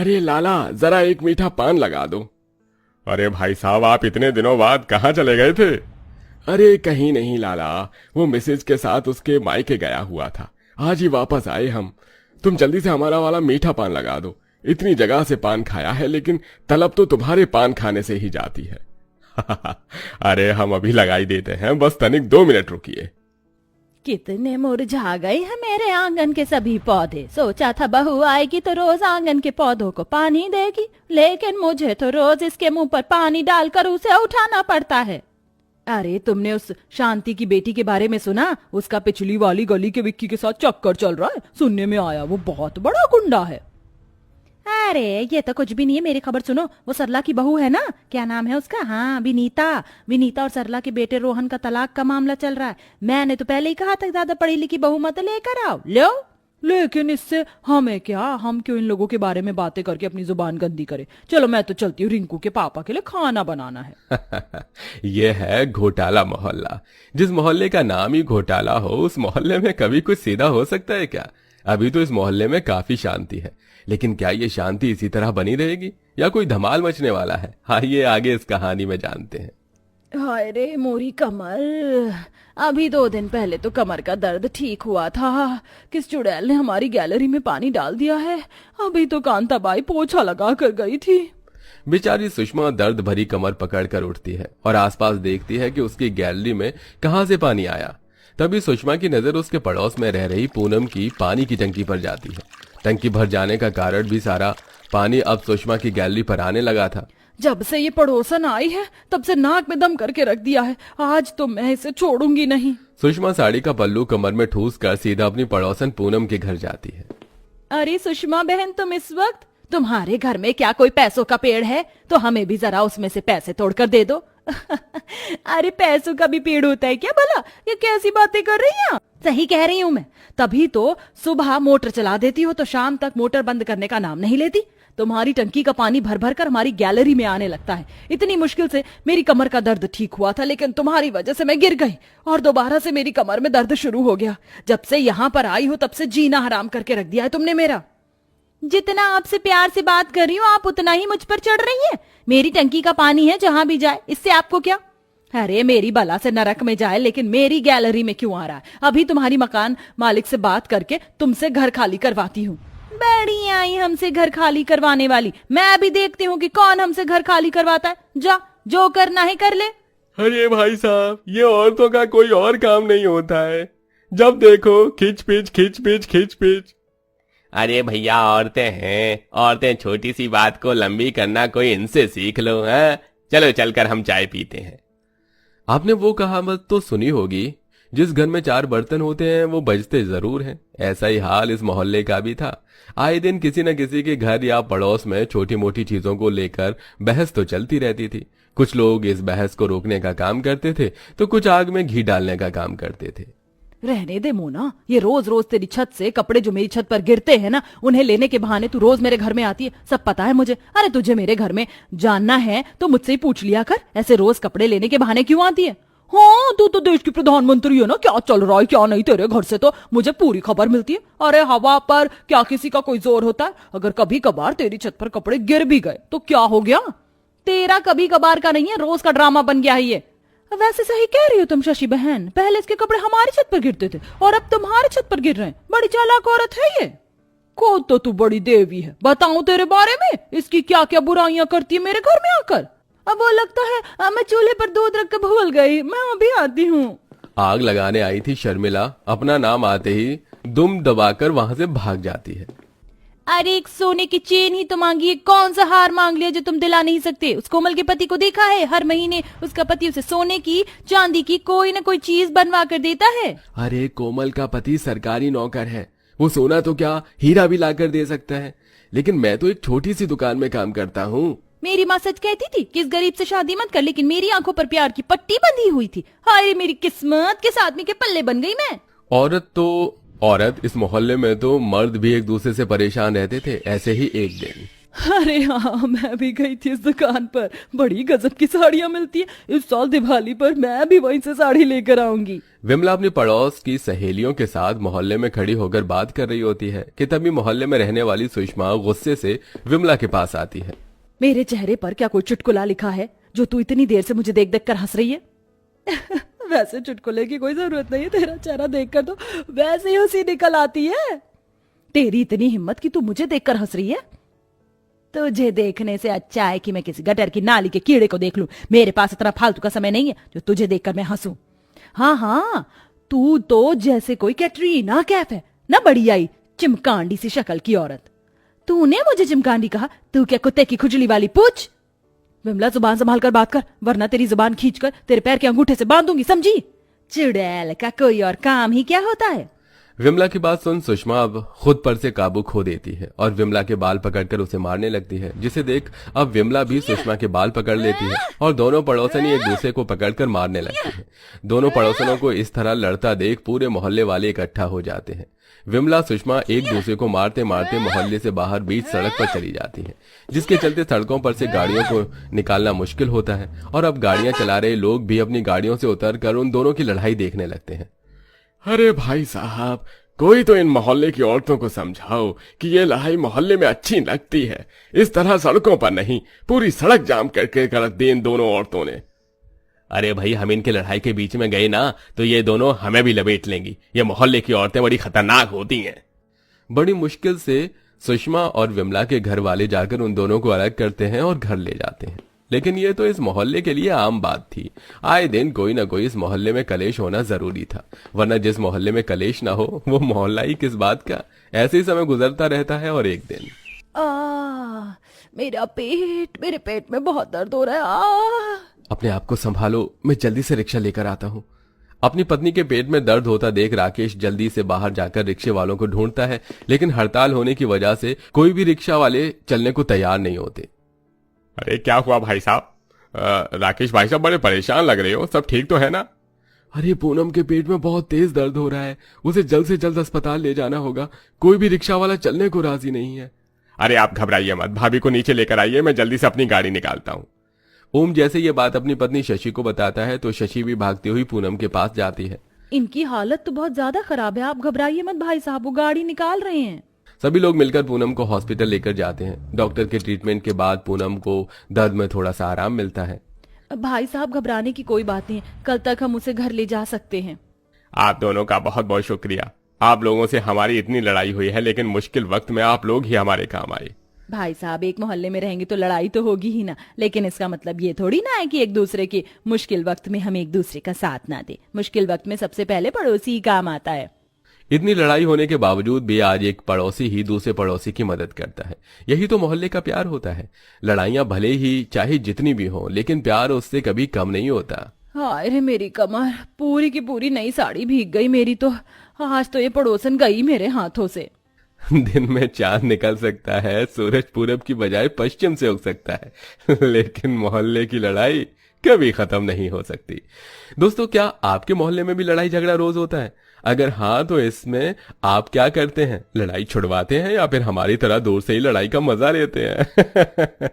अरे लाला, जरा एक मीठा पान लगा दो। अरे भाई साहब, आप इतने दिनों बाद कहाँ चले गए थे? अरे कहीं नहीं लाला, वो मिसेज के साथ उसके मायके गया हुआ था, आज ही वापस आए हम। तुम जल्दी से हमारा वाला मीठा पान लगा दो। इतनी जगह से पान खाया है, लेकिन तलब तो तुम्हारे पान खाने से ही जाती है। अरे हम अभी लगाई देते हैं, बस तनिक 2 मिनट रुकिए। कितने मुरझा गए हैं मेरे आंगन के सभी पौधे। सोचा था बहू आएगी तो रोज आंगन के पौधों को पानी देगी, लेकिन मुझे तो रोज इसके मुंह पर पानी डालकर उसे उठाना पड़ता है। अरे तुमने उस शांति की बेटी के बारे में सुना? उसका पिछली वाली गली के विक्की के साथ चक्कर चल रहा है। सुनने में आया वो बहुत बड़ा गुंडा है। अरे ये तो कुछ भी नहीं है, मेरी खबर सुनो। वो सरला की बहू है ना, क्या नाम है उसका? हाँ, विनीता। विनीता और सरला के बेटे रोहन का तलाक का मामला चल रहा है। मैंने तो पहले ही कहा था ज्यादा पढ़ी लिखी बहू मत लेकर आओ। लो, लेकिन इससे हमें क्या? हम क्यों इन लोगों के बारे में बातें करके अपनी जुबान गंदी करें। चलो मैं तो चलती हूँ, रिंकू के पापा के लिए खाना बनाना है। ये है घोटाला मोहल्ला। जिस मोहल्ले का नाम ही घोटाला हो, उस मोहल्ले में कभी कुछ सीधा हो सकता है क्या? अभी तो इस मोहल्ले में काफी शांति है, लेकिन क्या ये शांति इसी तरह बनी रहेगी या कोई धमाल मचने वाला है? आइए आगे इस कहानी में जानते हैं। हाय रे मोरी कमर, अभी 2 दिन पहले तो कमर का दर्द ठीक हुआ था। किस चुड़ैल ने हमारी गैलरी में पानी डाल दिया है। अभी तो कांताबाई पोछा लगा कर गई थी। बेचारी सुषमा दर्द भरी कमर पकड़कर उठती है और आसपास देखती है कि उसकी गैलरी में कहां से पानी आया। तभी सुषमा की नजर उसके पड़ोस में रह रही पूनम की पानी की टंकी पर जाती है। टंकी भर जाने का कारण भी सारा पानी अब सुषमा की गैलरी पर आने लगा था। जब से ये पड़ोसन आई है तब से नाक में दम करके रख दिया है। आज तो मैं इसे छोड़ूंगी नहीं। सुषमा साड़ी का पल्लू कमर में ठूस कर सीधा अपनी पड़ोसन पूनम के घर जाती है। अरे सुषमा बहन, तुम इस वक्त? तुम्हारे घर में क्या कोई पैसों का पेड़ है? तो हमें भी जरा उसमें से पैसे तोड़कर दे दो। अरे पैसों का भी पेड़ होता है क्या भला? ये कैसी बातें कर रही हैं? सही कह रही हूँ मैं। तभी तो सुबह मोटर चला देती हो तो शाम तक मोटर बंद करने का नाम नहीं लेती। तुम्हारी टंकी का पानी भर भर कर हमारी गैलरी में आने लगता है। इतनी मुश्किल से मेरी कमर का दर्द ठीक हुआ था, लेकिन तुम्हारी वजह से मैं गिर गई और दोबारा से मेरी कमर में दर्द शुरू हो गया। जब से यहाँ पर आई हो तब से जीना हराम करके रख दिया है तुमने मेरा। जितना आपसे प्यार से बात कर रही हूँ आप उतना ही मुझ पर चढ़ रही हैं। मेरी टंकी का पानी है जहां भी जाए, इससे आपको क्या? अरे मेरी बला से नरक में जाए, लेकिन मेरी गैलरी में क्यों आ रहा है? अभी तुम्हारी मकान मालिक से बात करके तुमसे घर खाली करवाती हूँ। बड़ी आई हमसे घर खाली करवाने वाली। मैं अभी देखती हूँ कि कौन हमसे घर खाली करवाता है। जा, जो करना है कर ले। अरे भाई साहब, ये औरतों का कोई और काम नहीं होता है। जब देखो खिच पिच खिच पिच खिच पिच। अरे भैया, औरतें हैं, औरतें छोटी सी बात को लंबी करना कोई इनसे सीख लो। है, चलो चलकर हम चाय पीते हैं। आपने वो कहावत तो सुनी होगी, जिस घर में 4 बर्तन होते हैं वो बजते जरूर हैं। ऐसा ही हाल इस मोहल्ले का भी था। आए दिन किसी न किसी के घर या पड़ोस में छोटी मोटी चीजों को लेकर बहस तो चलती रहती थी। कुछ लोग इस बहस को रोकने का काम करते थे तो कुछ आग में घी डालने का काम करते थे। रहने दे मोना, ये रोज रोज तेरी छत से कपड़े जो मेरी छत पर गिरते हैं ना, उन्हें लेने के बहाने तू रोज मेरे घर में आती है। सब पता है मुझे। अरे तुझे मेरे घर में जानना है तो मुझसे ही पूछ लिया कर। ऐसे रोज कपड़े लेने के बहाने क्यों आती है? हाँ, तू तो देश की प्रधानमंत्री है ना, क्या चल रहा है क्या नहीं तेरे घर से तो मुझे पूरी खबर मिलती है। अरे हवा पर क्या किसी का कोई जोर होता है? अगर कभी कभार तेरी छत पर कपड़े गिर भी गए तो क्या हो गया? तेरा कभी कभार का नहीं है, रोज का ड्रामा बन गया है ये। वैसे सही कह रही हो तुम शशि बहन, पहले इसके कपड़े हमारी छत पर गिरते थे और अब तुम्हारी छत पर गिर रहे हैं। बड़ी चालाक औरत है ये। खुद तो तू बड़ी देवी है। बताऊं तेरे बारे में, इसकी क्या क्या बुराइयां करती है मेरे घर में आकर। अब वो लगता है मैं चूल्हे पर दूध रख कर भूल गई। मैं अभी आती हूँ। आग लगाने आई थी शर्मिला अपना नाम आते ही दुम दबाकर वहां से भाग जाती है। अरे एक सोने की चेन ही तो मांगी है, कौन सा हार मांग लिया जो तुम दिला नहीं सकते? उस कोमल के पति को देखा है, हर महीने उसका पति उसे सोने की चांदी की कोई न कोई चीज बनवा कर देता है। अरे कोमल का पति सरकारी नौकर है, वो सोना तो क्या हीरा भी लाकर दे सकता है। लेकिन मैं तो एक छोटी सी दुकान में काम करता हूँ। मेरी माँ सच कहती थी कि इस गरीब से शादी मत कर, लेकिन मेरी आंखों पर प्यार की पट्टी बंधी हुई थी। हाय मेरी किस्मत, किस आदमी के पल्ले बन गई मैं। औरत इस मोहल्ले में तो मर्द भी एक दूसरे से परेशान रहते थे। ऐसे ही एक दिन अरे हाँ, मैं भी गई थी इस दुकान पर, बड़ी गजब की साड़ियाँ मिलती है। इस साल दिवाली पर मैं भी वहीं से साड़ी लेकर आऊंगी। विमला अपनी पड़ोस की सहेलियों के साथ मोहल्ले में खड़ी होकर बात कर रही होती है कि तभी मोहल्ले में रहने वाली सुषमा गुस्से से विमला के पास आती है। मेरे चेहरे पर क्या कोई चुटकुला लिखा है जो तू इतनी देर से मुझे देख देख कर हंस रही है? वैसे चुटकुले की कोई जरूरत नहीं है, तेरा चेहरा देखकर तो वैसे ही हंसी निकल आती है। तेरी इतनी हिम्मत कि तू मुझे देखकर हंस रही है? तुझे देखने से अच्छा है कि मैं किसी गटर की नाली के कीड़े को देख लूं। मेरे पास इतना फालतू का समय नहीं है जो तुझे देखकर मैं हंसूं। हाँ हाँ, तू तो जैसे कोई कैटरीना कैफ है ना, बड़ी आई चिमकांडी सी शक्ल की औरत। तूने मुझे चिमकांडी कहा? तू क्या कुत्ते की खुजली वाली पूछ? विमला, जुबान संभाल कर बात कर, वरना तेरी जुबान खींचकर तेरे पैर के अंगूठे से बांध दूंगी, समझी? चुड़ैल का कोई और काम ही क्या होता है? विमला की बात सुन सुषमा अब खुद पर से काबू खो देती है और विमला के बाल पकड़कर उसे मारने लगती है, जिसे देख अब विमला भी सुषमा के बाल पकड़ लेती है और दोनों पड़ोसनी एक दूसरे को पकड़कर मारने लगती है। दोनों पड़ोसनों को इस तरह लड़ता देख पूरे मोहल्ले वाले इकट्ठा हो जाते हैं। विमला सुषमा एक दूसरे को मारते मारते मोहल्ले से बाहर बीच सड़क पर चली जाती है, जिसके चलते सड़कों पर से गाड़ियों को निकालना मुश्किल होता है और अब गाड़ियां चला रहे लोग भी अपनी गाड़ियों से उतरकर उन दोनों की लड़ाई देखने लगते हैं। अरे भाई साहब, कोई तो इन मोहल्ले की औरतों को समझाओ कि ये लड़ाई मोहल्ले में अच्छी लगती है, इस तरह सड़कों पर नहीं। पूरी सड़क जाम करके कर दी इन दोनों औरतों ने। अरे भाई, हम इनके लड़ाई के बीच में गए ना तो ये दोनों हमें भी लपेट लेंगी। ये मोहल्ले की औरतें बड़ी खतरनाक होती हैं। बड़ी मुश्किल से सुषमा और विमला के घर वाले जाकर उन दोनों को अलग करते हैं और घर ले जाते हैं, लेकिन ये तो इस मोहल्ले के लिए आम बात थी। आए दिन कोई ना कोई इस मोहल्ले में कलेश होना जरूरी था, वरना जिस मोहल्ले में कलेश ना हो वो मोहल्ला ही किस बात का। ऐसे ही समय गुजरता रहता है और एक दिन मेरे पेट में बहुत दर्द हो रहा है। अपने आप को संभालो, मैं जल्दी से रिक्शा लेकर आता हूँ। अपनी पत्नी के पेट में दर्द होता देख राकेश जल्दी से बाहर जाकर रिक्शे वालों को ढूंढता है, लेकिन हड़ताल होने की वजह से कोई भी रिक्शा वाले चलने को तैयार नहीं होते। अरे क्या हुआ भाई साहब? राकेश भाई साहब बड़े परेशान लग रहे हो, सब ठीक तो है ना? अरे पूनम के पेट में बहुत तेज दर्द हो रहा है, उसे जल्द से जल्द अस्पताल ले जाना होगा। कोई भी रिक्शा वाला चलने को राजी नहीं है। अरे आप घबराइए मत, भाभी को नीचे लेकर आइए, मैं जल्दी से अपनी गाड़ी निकालता हूँ। ओम जैसे ये बात अपनी पत्नी शशि को बताता है तो शशि भी भागती हुई पूनम के पास जाती है। इनकी हालत तो बहुत ज्यादा खराब है, आप घबराइए मत भाई साहब, वो गाड़ी निकाल रहे हैं। सभी लोग मिलकर पूनम को हॉस्पिटल लेकर जाते हैं। डॉक्टर के ट्रीटमेंट के बाद पूनम को दर्द में थोड़ा सा आराम मिलता है। भाई साहब घबराने की कोई बात नहीं है, कल तक हम उसे घर ले जा सकते हैं। आप दोनों का बहुत बहुत शुक्रिया। आप लोगों से हमारी इतनी लड़ाई हुई है, लेकिन मुश्किल वक्त में आप लोग ही हमारे काम आए। भाई साहब, एक मोहल्ले में रहेंगे तो लड़ाई तो होगी ही ना, लेकिन इसका मतलब ये थोड़ी ना है कि एक दूसरे के मुश्किल वक्त में हम एक दूसरे का साथ ना दे। मुश्किल वक्त में सबसे पहले पड़ोसी ही काम आता है। इतनी लड़ाई होने के बावजूद भी आज एक पड़ोसी ही दूसरे पड़ोसी की मदद करता है। यही तो मोहल्ले का प्यार होता है। लड़ाइयां भले ही चाहे जितनी भी हो, लेकिन प्यार उससे कभी कम नहीं होता। हाय रे मेरी कमर, पूरी की पूरी नई साड़ी भीग गई मेरी तो। आज तो ये पड़ोसन गई मेरे हाथों से। दिन में चांद निकल सकता है, सूरज पूरब की बजाय पश्चिम से उग सकता है, लेकिन मोहल्ले की लड़ाई कभी खत्म नहीं हो सकती। दोस्तों, क्या आपके मोहल्ले में भी लड़ाई झगड़ा रोज होता है? अगर हाँ तो इसमें आप क्या करते हैं? लड़ाई छुड़वाते हैं या फिर हमारी तरह दूर से ही लड़ाई का मजा लेते हैं?